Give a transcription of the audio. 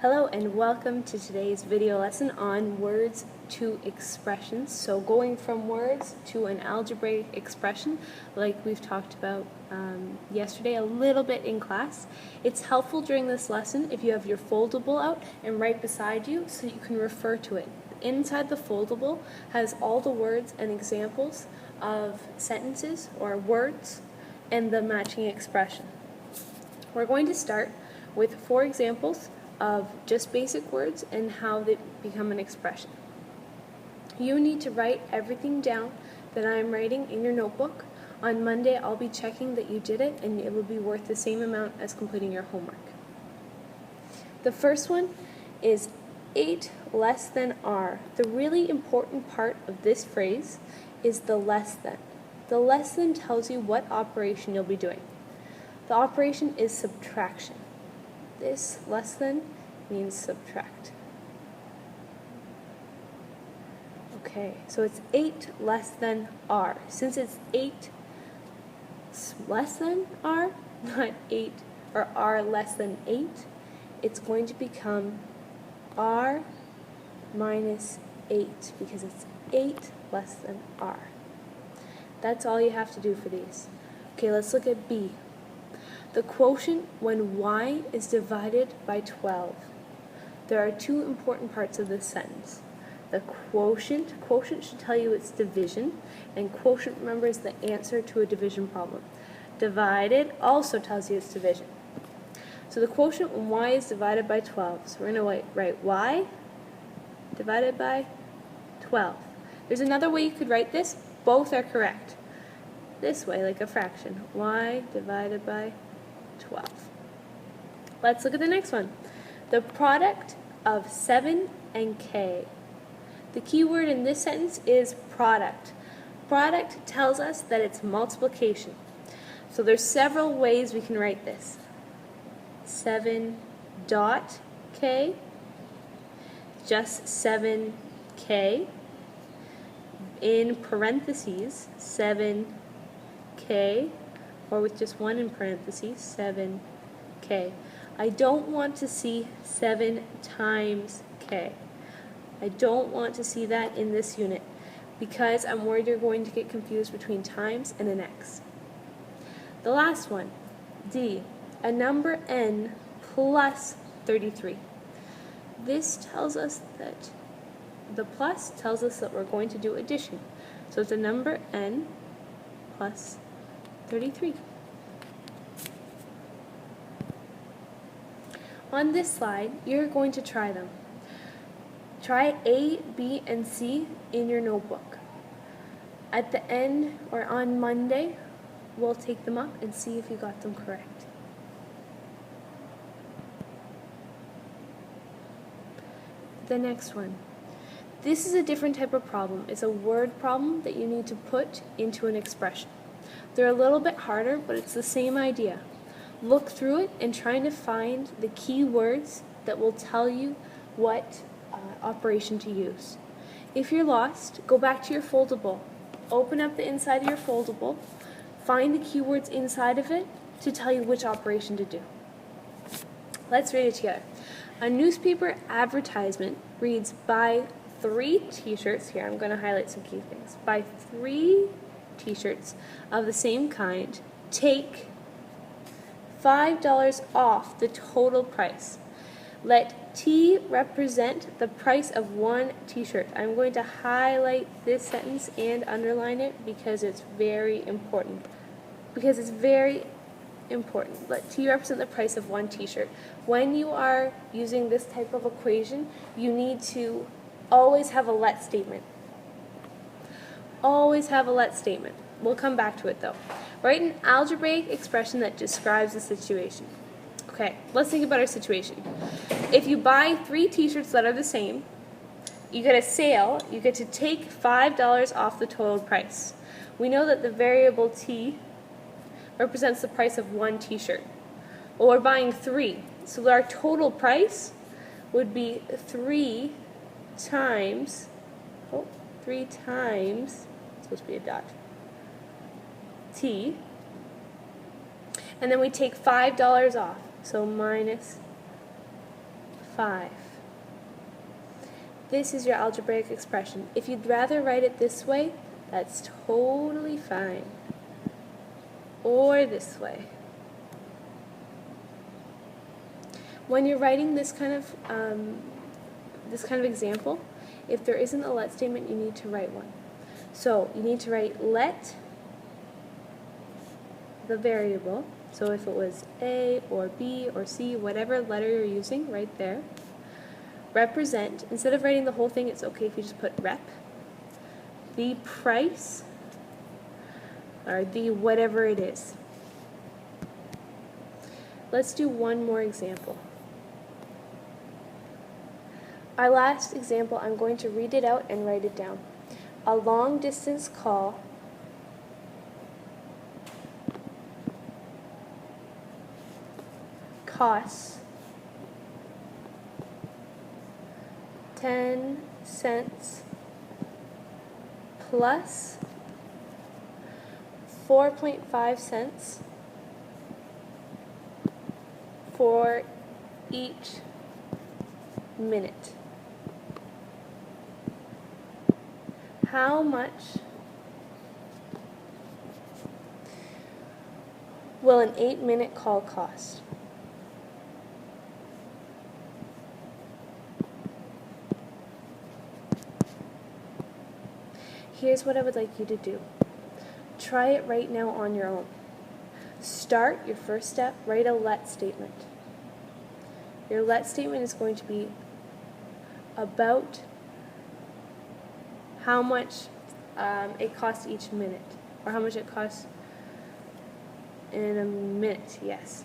Hello and welcome to today's video lesson on words to expressions. So going from words to an algebraic expression like we've talked about yesterday a little bit in class. It's helpful during this lesson if you have your foldable out and right beside you so you can refer to it. Inside the foldable has all the words and examples of sentences or words and the matching expression. We're going to start with 4 examples of just basic words and how they become an expression. You need to write everything down that I'm writing in your notebook. On Monday, I'll be checking that you did it, and it will be worth the same amount as completing your homework. The first one is 8 less than are. The really important part of this phrase is the less than. The less than tells you what operation you'll be doing. The operation is subtraction. This less than means subtract. Okay, so it's 8 less than r. Since it's 8 less than r, not 8 or r less than 8, it's going to become r minus 8 because it's 8 less than r. That's all you have to do for these. Okay, let's look at B. The quotient when y is divided by 12. There are 2 important parts of this sentence. The quotient should tell you it's division, and quotient, remember, is the answer to a division problem. Divided also tells you it's division. So the quotient when y is divided by 12. So we're going to write y divided by 12. There's another way you could write this. Both are correct. This way, like a fraction. Y divided by 12. Let's look at the next one. The product of 7 and k. The key word in this sentence is product. Product tells us that it's multiplication. So there's several ways we can write this. 7 dot k, just 7k, in parentheses 7k, or with just 1 in parentheses, 7k. I don't want to see 7 times k. I don't want to see that in this unit because I'm worried you're going to get confused between times and an x. The last one, D, a number n plus 33. This tells us that the plus tells us that we're going to do addition. So it's a number n plus 33. On this slide, you're going to try them. Try A, B, and C in your notebook. At the end, or on Monday, we'll take them up and see if you got them correct. The next one. This is a different type of problem. It's a word problem that you need to put into an expression. They're a little bit harder, but it's the same idea. Look through it and try to find the key words that will tell you what operation to use. If you're lost, go back to your foldable. Open up the inside of your foldable. Find the keywords inside of it to tell you which operation to do. Let's read it together. A newspaper advertisement reads, buy 3 t-shirts. Here, I'm going to highlight some key things. Buy 3 t-shirts of the same kind. Take $5 off the total price. Let T represent the price of 1 t-shirt. I'm going to highlight this sentence and underline it because it's very important. Let T represent the price of 1 t-shirt. When you are using this type of equation, you need to always have a let statement. Always have a let statement. We'll come back to it though. Write an algebraic expression that describes the situation. Okay, let's think about our situation. If you buy 3 t-shirts that are the same, you get a sale, you get to take $5 off the total price. We know that the variable T represents the price of 1 t-shirt. Well, we're buying 3, so our total price would be 3 times, it's supposed to be a dot, T, and then we take $5 off, so minus 5. This is your algebraic expression. If you'd rather write it this way, that's totally fine. Or this way. When you're writing this kind of example, if there isn't a let statement, you need to write one. So you need to write let the variable. So if it was A or B or C, whatever letter you're using, right there. Represent. Instead of writing the whole thing, it's okay if you just put rep. The price, or the whatever it is. Let's do one more example. Our last example, I'm going to read it out and write it down. A long distance call costs 10 cents plus 4.5 cents for each minute. How much will an 8-minute call cost? Here's what I would like you to do. Try it right now on your own. Start your first step, write a let statement. Your let statement is going to be about how much it costs each minute, or how much it costs in a minute, yes.